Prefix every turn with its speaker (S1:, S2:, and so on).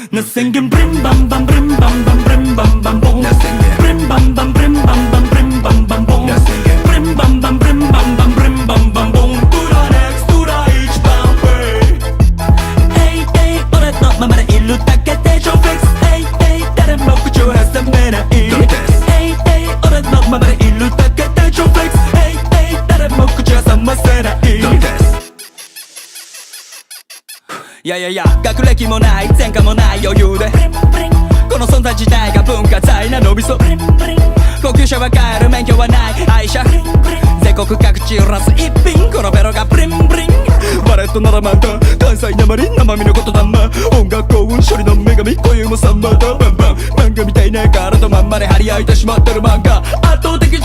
S1: Nothing brim bam bam brim bam bam brim bam bam boom. Brim bam bam brim bam bam brim bam bam boom. Brim bam bam brim bam bam brim bam bam boom. To the next, to the each bam way. Hey hey, 俺のままでいるだけで超フィックス。Hey hey, 誰も口を挟めない。Hey hey, 俺のままでいるだけで超フィックス。Hey hey, 誰も口を挟ませない。いやいやいや、学歴もない前科もない余裕でこの存在自体が文化財なのびそ高級車は買える免許はない愛車全国各地揺らす一品このベロがブリンブリンバレットならまた関西なまり生身のことだま音楽幸運処理の女神今宵もサンマだバンバン漫画みたいな体まんまで張り合いてしまってる漫画